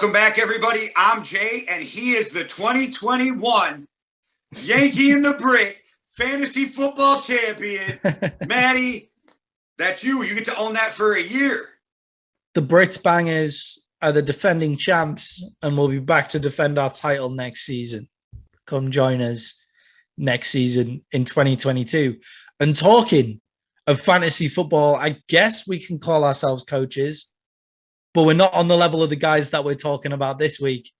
Welcome back, everybody. I'm Jay, and he is the 2021 Yankee and the Brit Fantasy Football Champion. Maddie, that's you. You get to own that for a year. The Brits Bangers are the defending champs, and we'll be back to defend our title next season. Come join us next season in 2022. And talking of fantasy football, I guess we can call ourselves coaches, but we're not on the level of the guys that we're talking about this week.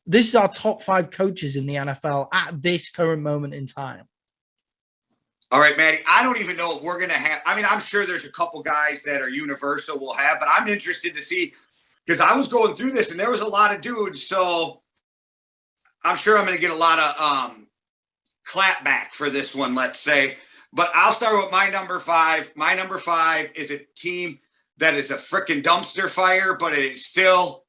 This is our top 5 coaches in the NFL at this current moment in time. All right, Maddie, I don't even know if we're going to have, I'm sure there's a couple guys that are universal we'll have, but I'm interested to see, because I was going through this and there was a lot of dudes, so I'm sure I'm going to get a lot of clap back for this one, let's say. But I'll start with my number 5. My number 5 is a team that is a freaking dumpster fire, but it is still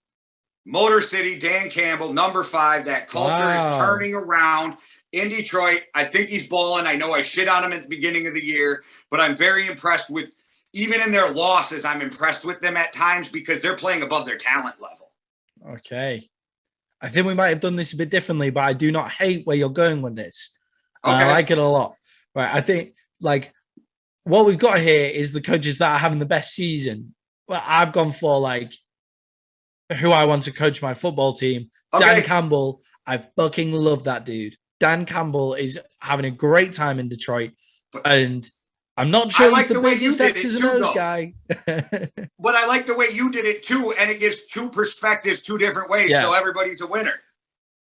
Motor City, Dan Campbell, number 5. That culture is turning around in Detroit. I think he's balling. I know I shit on him at the beginning of the year, but I'm very impressed with, even in their losses, I'm impressed with them at times because they're playing above their talent level. Okay. I think we might have done this a bit differently, but I do not hate where you're going with this. Okay. I like it a lot. Right. I think, what we've got here is the coaches that are having the best season. Well, I've gone for who I want to coach my football team. Okay. Dan Campbell. I fucking love that dude. Dan Campbell is having a great time in Detroit, and I'm not sure he's the biggest X's and O's guy. But I like the way you did it too, and it gives 2 perspectives 2 different ways, so everybody's a winner.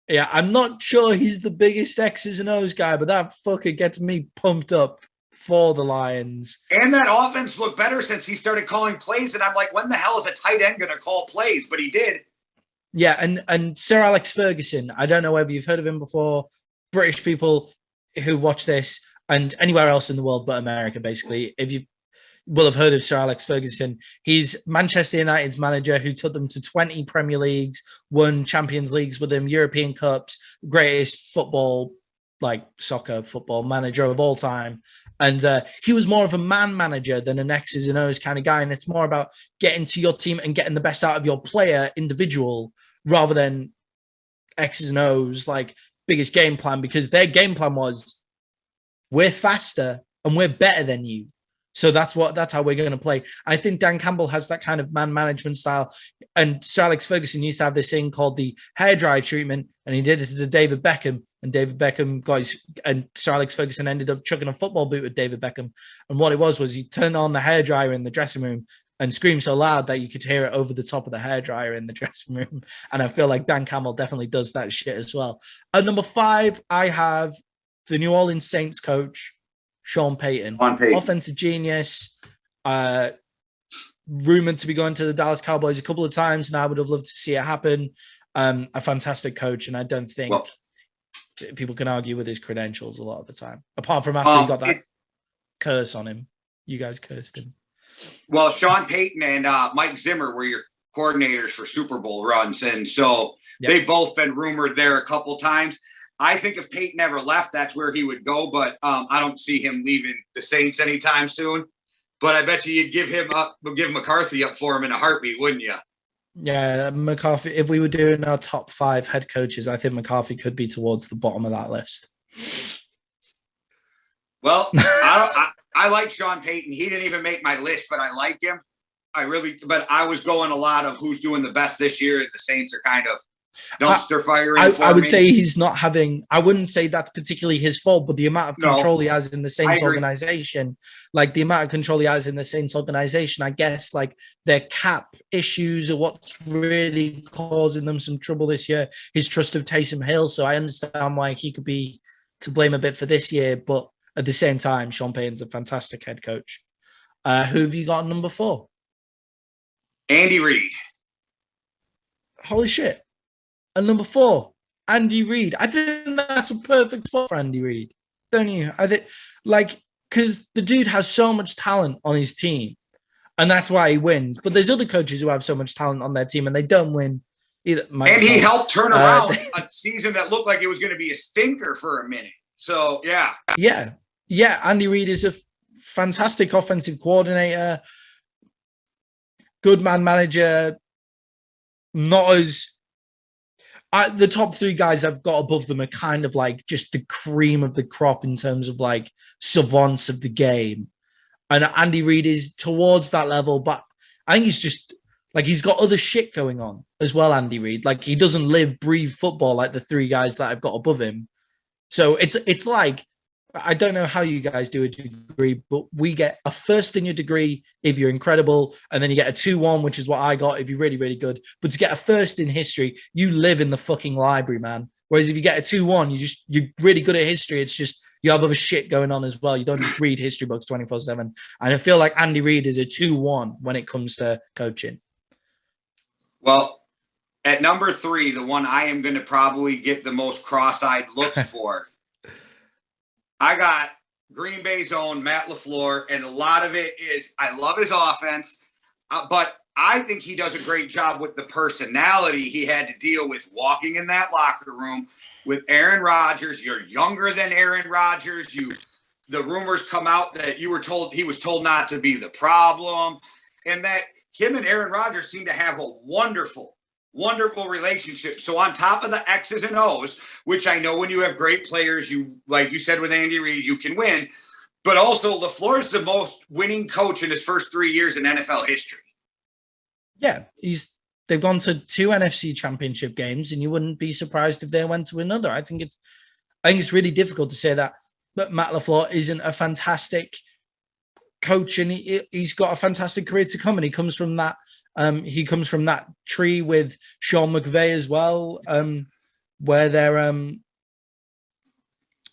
Yeah, I'm not sure he's the biggest X's and O's guy, but that fucker gets me pumped up for the Lions. And that offense looked better since he started calling plays, and I'm like, when the hell is a tight end going to call plays? But he did. Yeah, and Sir Alex Ferguson, I don't know whether you've heard of him before. British people who watch this, and anywhere else in the world but America, basically, if you will have heard of Sir Alex Ferguson, he's Manchester United's manager who took them to 20 Premier Leagues, won Champions Leagues with them, European Cups, greatest football, soccer football manager of all time. And he was more of a man manager than an X's and O's kind of guy. And it's more about getting to your team and getting the best out of your player individual rather than X's and O's, biggest game plan, because their game plan was, we're faster and we're better than you. So that's how we're going to play. I think Dan Campbell has that kind of man management style. And Sir Alex Ferguson used to have this thing called the hairdryer treatment, and he did it to David Beckham. And David Beckham and Sir Alex Ferguson ended up chucking a football boot at David Beckham. And what it was he turned on the hairdryer in the dressing room and screamed so loud that you could hear it over the top of the hairdryer in the dressing room. And I feel like Dan Campbell definitely does that shit as well. At number 5, I have the New Orleans Saints coach, Sean Payton. Offensive genius, rumored to be going to the Dallas Cowboys a couple of times, and I would have loved to see it happen. A fantastic coach, and I don't think people can argue with his credentials a lot of the time. Apart from after he got that curse on him. You guys cursed him. Well, Sean Payton and Mike Zimmer were your coordinators for Super Bowl runs, and so they've both been rumored there a couple times. I think if Peyton ever left, that's where he would go, but I don't see him leaving the Saints anytime soon. But I bet you'd give McCarthy up for him in a heartbeat, wouldn't you? Yeah, McCarthy. If we were doing our top 5 head coaches, I think McCarthy could be towards the bottom of that list. Well, I like Sean Payton. He didn't even make my list, but I like him. But I was going a lot of who's doing the best this year. The Saints are kind of dumpster firing. I would say he's not having, I wouldn't say that's particularly his fault, but the amount of control he has in the Saints organization, I guess, their cap issues are what's really causing them some trouble this year. His trust of Taysom Hill. So I understand why he could be to blame a bit for this year, but at the same time, Sean Payton's a fantastic head coach. Who have you got at number 4? Andy Reid. Holy shit. And number 4, Andy Reid. I think that's a perfect spot for Andy Reid, don't you? I think, because the dude has so much talent on his team, and that's why he wins. But there's other coaches who have so much talent on their team, and they don't win either. And he helped turn around a season that looked like it was going to be a stinker for a minute. So, yeah. Andy Reid is a fantastic offensive coordinator, good man manager, not as The top three guys I've got above them are kind of like just the cream of the crop in terms of like savants of the game. And Andy Reid is towards that level, but I think he's just like he's got other shit going on as well, Andy Reid. Like he doesn't live, breathe football like the three guys that I've got above him. So it's like I don't know how you guys do a degree, but we get a first in your degree if you're incredible, and then you get a 2-1, which is what I got if you're really, really good. But to get a first in history, you live in the fucking library, man. Whereas if you get a 2-1, you're really good at history. It's just you have other shit going on as well. You don't just read history books 24/7. And I feel like Andy Reid is a 2-1 when it comes to coaching. Well, at number 3, the one I am going to probably get the most cross-eyed looks for, I got Green Bay's own Matt LaFleur, and a lot of it is I love his offense, but I think he does a great job with the personality he had to deal with walking in that locker room with Aaron Rodgers. You're younger than Aaron Rodgers. The rumors come out that he was told not to be the problem, and that him and Aaron Rodgers seem to have a wonderful relationship. So on top of the X's and O's, which I know when you have great players, you like you said with Andy Reid, you can win. But also LaFleur's the most winning coach in his first 3 years in NFL history. Yeah, they've gone to 2 NFC championship games, and you wouldn't be surprised if they went to another. I think it's really difficult to say that Matt LaFleur isn't a fantastic coach, and he's got a fantastic career to come, and he comes from that. He comes from that tree with Sean McVay as well, where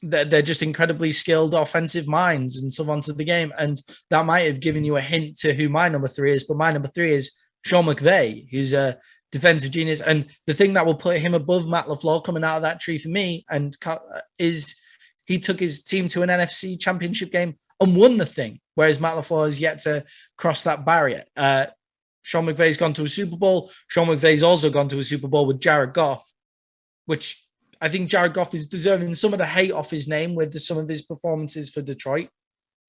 they're just incredibly skilled offensive minds and savants of the game, and that might have given you a hint to who my number 3 is. But my number 3 is Sean McVay, who's a defensive genius, and the thing that will put him above Matt LaFleur coming out of that tree for me, and is he took his team to an NFC championship game and won the thing, whereas Matt LaFleur has yet to cross that barrier. Sean McVay's gone to a Super Bowl. Sean McVay's also gone to a Super Bowl with Jared Goff, which I think Jared Goff is deserving some of the hate off his name with some of his performances for Detroit.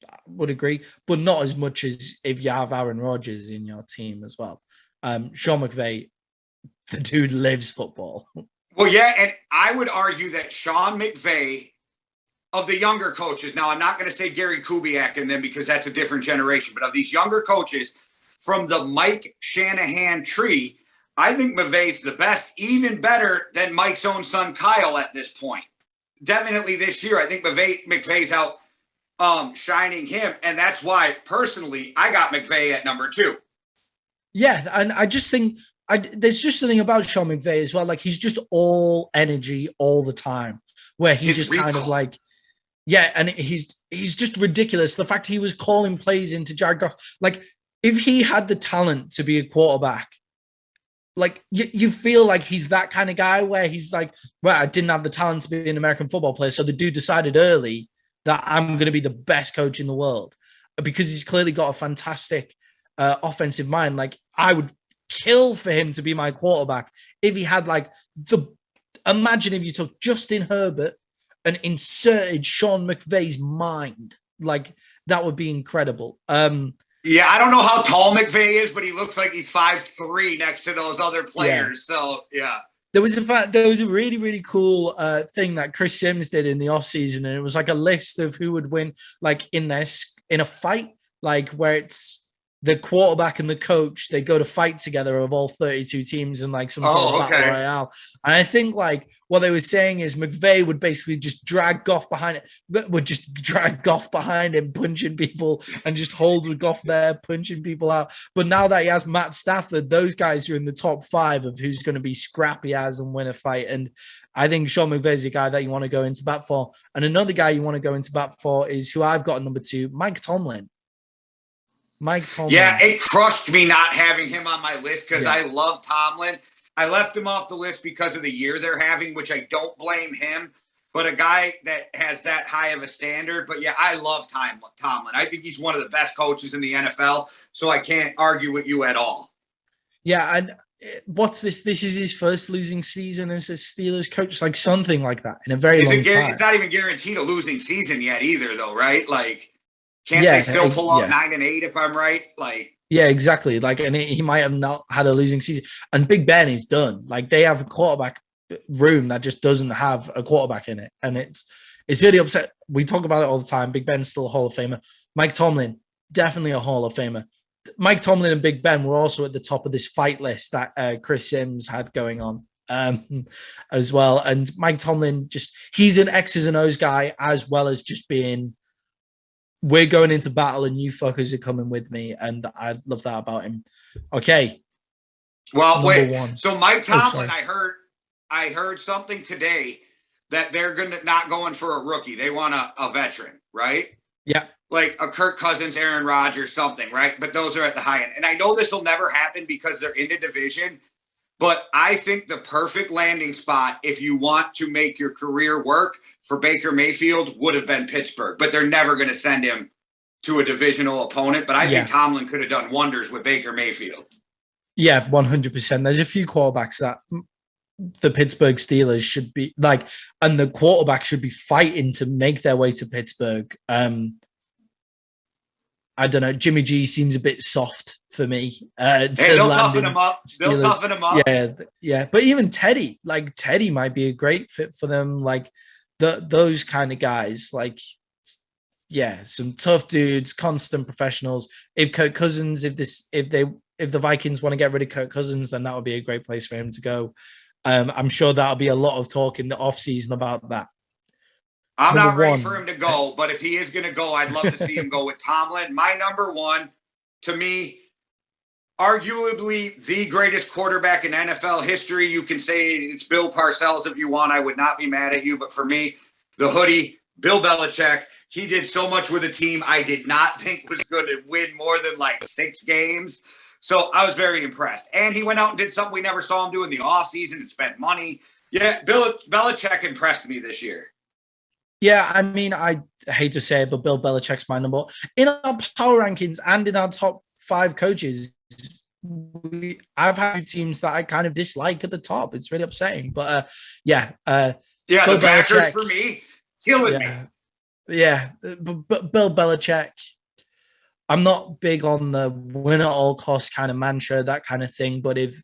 I would agree, but not as much as if you have Aaron Rodgers in your team as well. Sean McVay, the dude lives football. Well, yeah, and I would argue that Sean McVay, of the younger coaches, now I'm not going to say Gary Kubiak in them because that's a different generation, but of these younger coaches from the Mike Shanahan tree, I think McVay's the best, even better than Mike's own son Kyle at this point. Definitely this year, I think McVay's out shining him, and that's why personally I got McVay at number 2. Yeah, and I just think there's just something about Sean McVay as well. Like he's just all energy all the time, where he's just kind of like, yeah, and he's just ridiculous. The fact he was calling plays into Jared Goff, like if he had the talent to be a quarterback, like you feel like he's that kind of guy where he's like, well, I didn't have the talent to be an American football player, so the dude decided early that I'm going to be the best coach in the world because he's clearly got a fantastic offensive mind. Like I would kill for him to be my quarterback if he had like imagine if you took Justin Herbert and inserted Sean McVay's mind, like that would be incredible. Yeah, I don't know how tall McVay is, but he looks like he's 5'3" next to those other players. Yeah. So yeah. There was a really, really cool thing that Chris Sims did in the offseason, and it was like a list of who would win, like in a fight, like where it's the quarterback and the coach, they go to fight together of all 32 teams in like some sort of battle royale. And I think like what they were saying is McVay would basically just drag Goff behind him, punching people and just hold Goff there, punching people out. But now that he has Matt Stafford, those guys are in the top 5 of who's going to be scrappy as and win a fight. And I think Sean McVay is a guy that you want to go into bat for. And another guy you want to go into bat for is who I've got at number 2, Mike Tomlin. Yeah, it crushed me not having him on my list because I love Tomlin. I left him off the list because of the year they're having, which I don't blame him. But a guy that has that high of a standard. But yeah, I love Tomlin. I think he's one of the best coaches in the NFL. So I can't argue with you at all. Yeah, and what's this? This is his first losing season as a Steelers coach, like something like that in a very long time. It's not even guaranteed a losing season yet either, though, right? Like. Can't they still pull off 9-8 if I'm right? Like, yeah, exactly. Like, and he might have not had a losing season. And Big Ben is done. Like, they have a quarterback room that just doesn't have a quarterback in it, and it's really upset. We talk about it all the time. Big Ben's still a Hall of Famer. Mike Tomlin, definitely a Hall of Famer. Mike Tomlin and Big Ben were also at the top of this fight list that Chris Sims had going on as well. And Mike Tomlin, he's an X's and O's guy, as well as just being, we're going into battle and you fuckers are coming with me. And I love that about him. Okay. Well, wait. One. So Mike Tomlin, I heard something today that they're not going for a rookie. They want a veteran, right? Yeah. Like a Kirk Cousins, Aaron Rodgers, something, right? But those are at the high end. And I know this will never happen because they're in the division, but I think the perfect landing spot, if you want to make your career work for Baker Mayfield, would have been Pittsburgh. But they're never going to send him to a divisional opponent. But I think Tomlin could have done wonders with Baker Mayfield. Yeah, 100%. There's a few quarterbacks that the Pittsburgh Steelers should be like, and the quarterback should be fighting to make their way to Pittsburgh. I don't know. Jimmy G seems a bit soft for me. They'll toughen him up. They'll toughen him up. Yeah. But even Teddy might be a great fit for them. Like those kind of guys. Like, yeah, some tough dudes, constant professionals. If Kirk Cousins, if the Vikings want to get rid of Kirk Cousins, then that would be a great place for him to go. I'm sure that'll be a lot of talk in the offseason about that. I'm not ready for him to go, but if he is going to go, I'd love to see him go with Tomlin. My number one, to me, arguably the greatest quarterback in NFL history. You can say it's Bill Parcells if you want. I would not be mad at you. But for me, the hoodie, Bill Belichick, he did so much with a team I did not think was going to win more than like 6 games. So I was very impressed. And he went out and did something we never saw him do in the offseason and spent money. Yeah, Bill Belichick impressed me this year. Yeah, I mean, I hate to say it, but Bill Belichick's my number. In our power rankings and in our top 5 coaches, I've had teams that I kind of dislike at the top. It's really upsetting. But the Packers for me, killing me. Yeah, but Bill Belichick, I'm not big on the win at all costs kind of mantra, that kind of thing. But if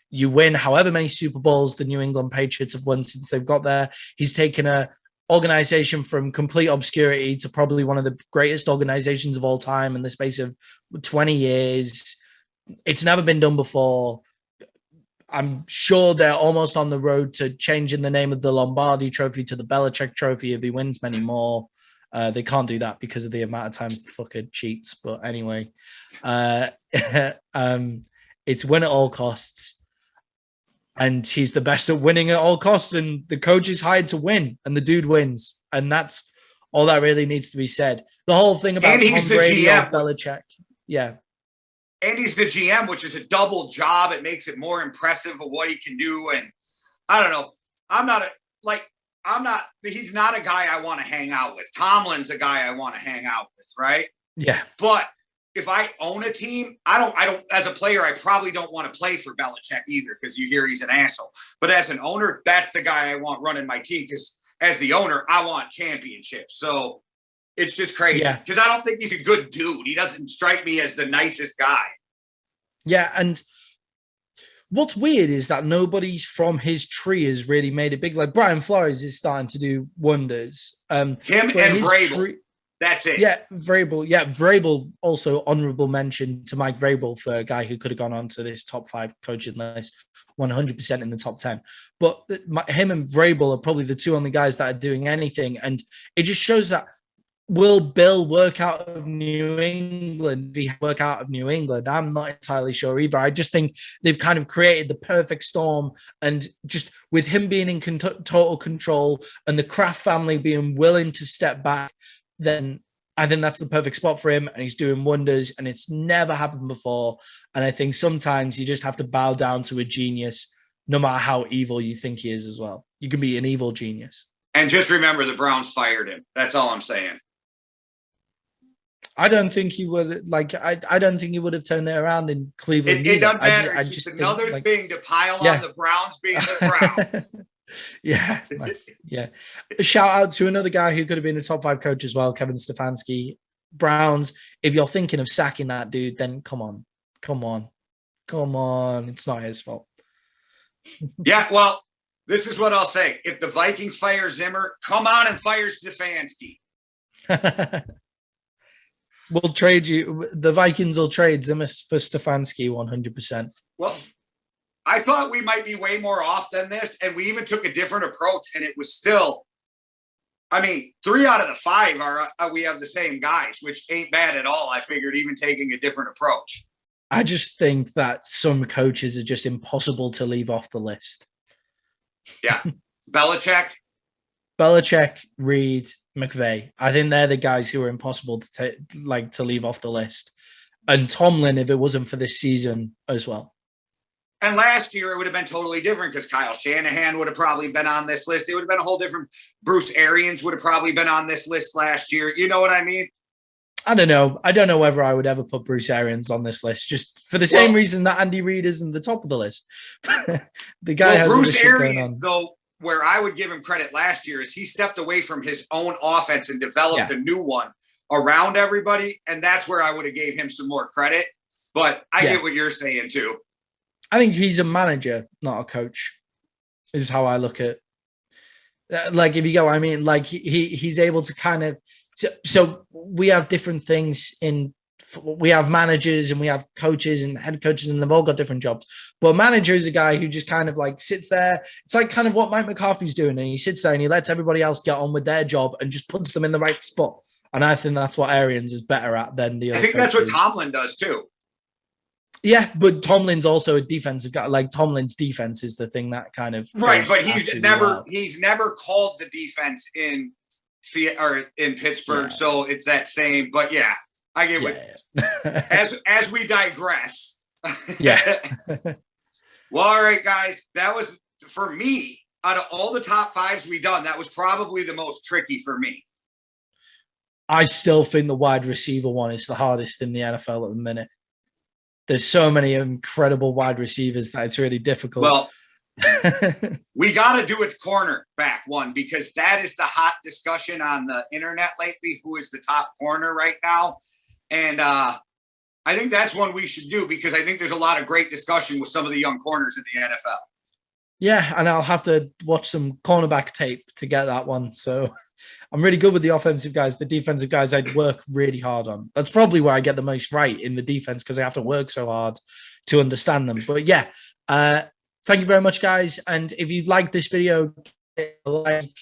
you win however many Super Bowls the New England Patriots have won since they've got there, he's taken a organization from complete obscurity to probably one of the greatest organizations of all time in the space of 20 years. It's never been done before. I'm sure they're almost on the road to changing the name of the Lombardi Trophy to the Belichick Trophy if he wins many more. They can't do that because of the amount of times the fucker cheats. But anyway, it's win at all costs. And he's the best at winning at all costs. And the coach is hired to win. And the dude wins. And that's all that really needs to be said. The whole thing about Tom Brady or Belichick. Yeah. And he's the GM, which is a double job. It makes it more impressive of what he can do. And I don't know. He's not a guy I want to hang out with. Tomlin's a guy I want to hang out with, right? Yeah. But if I own a team, I don't, as a player, I probably don't want to play for Belichick either because you hear he's an asshole. But as an owner, that's the guy I want running my team because as the owner, I want championships. So it's just crazy because I don't think he's a good dude. He doesn't strike me as the nicest guy. Yeah. And what's weird is that nobody from his tree has really made it big. Like Brian Flores is starting to do wonders. Him and Vrabel. That's it. Yeah, Vrabel. Yeah, Vrabel also honorable mention to Mike Vrabel for a guy who could have gone on to this top 5 coaching list, 100% in the top 10. But him and Vrabel are probably the 2 only guys that are doing anything. And it just shows that will Bill work out of New England? If he work out of New England, I'm not entirely sure either. I just think they've kind of created the perfect storm. And just with him being in total control and the Kraft family being willing to step back, then I think that's the perfect spot for him and he's doing wonders and it's never happened before. And I think sometimes you just have to bow down to a genius, no matter how evil you think he is as well. You can be an evil genius. And just remember the Browns fired him. That's all I'm saying. I don't think he would I don't think he would have turned it around in Cleveland. It doesn't matter. It's just another thing to pile on the Browns being the Browns. Yeah. A shout out to another guy who could have been a top 5 coach as well, Kevin Stefanski. Browns, if you're thinking of sacking that dude, then come on. It's not his fault. Yeah, well, This is what I'll say. If the Vikings fire Zimmer, come on and fire Stefanski. We'll trade you. The Vikings will trade Zimmer for Stefanski 100%. Well, I thought we might be way more off than this, and we even took a different approach, and it was still, I mean, 3 out of the 5 are we have the same guys, which ain't bad at all. I figured even taking a different approach. I just think that some coaches are just impossible to leave off the list. Yeah. Belichick, Reed, McVay. I think they're the guys who are impossible to to leave off the list. And Tomlin, if it wasn't for this season as well. and last year it would have been totally different because Kyle Shanahan would have probably been on this list. It would have been a whole different. Bruce Arians would have probably been on this list last year. You know what I mean? I don't know. I don't know whether I would ever put Bruce Arians on this list, just for the same reason that Andy Reid isn't the top of the list. The guy has Bruce Arians, though, where I would give him credit last year is he stepped away from his own offense and developed a new one around everybody, and that's where I would have gave him some more credit. But I get what you're saying too. I think he's a manager, not a coach, is how I look at it. Like, if you go, I mean, like he's able to kind of. So we have different things we have managers and we have coaches and head coaches, and they've all got different jobs. But a manager is a guy who just kind of like sits there. It's like kind of what Mike McCarthy's doing. And he sits there and he lets everybody else get on with their job and just puts them in the right spot. And I think that's what Arians is better at than the other coaches. That's what Tomlin does too. Yeah, but Tomlin's also a defensive guy. Like, Tomlin's defense is the thing that kind of but he's never called the defense in Pittsburgh, so it's that same. But yeah, I get what. As we digress. Well, all right, guys, that was for me. Out of all the top 5s we done, that was probably the most tricky for me. I still think the wide receiver one is the hardest in the NFL at the minute. There's so many incredible wide receivers that it's really difficult. Well, we got to do a cornerback one because that is the hot discussion on the internet lately. Who is the top corner right now? And I think that's one we should do because I think there's a lot of great discussion with some of the young corners in the NFL. Yeah, and I'll have to watch some cornerback tape to get that one. So I'm really good with the offensive guys. The defensive guys I'd work really hard on. That's probably where I get the most right in the defense because I have to work so hard to understand them. But yeah, thank you very much, guys. And if you like this video, like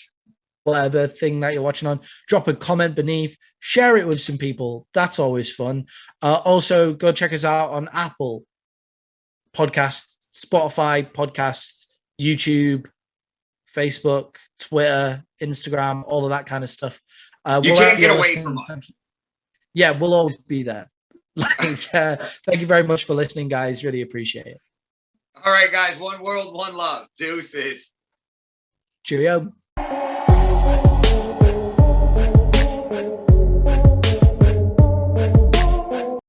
whatever thing that you're watching on, drop a comment beneath, share it with some people. That's always fun. Also, go check us out on Apple Podcasts, Spotify Podcasts, YouTube, Facebook, Twitter, Instagram, all of that kind of stuff. You can't get away from us. Yeah, we'll always be there. Thank you very much for listening, guys. Really appreciate it. All right, guys. One world, one love. Deuces. Cheerio.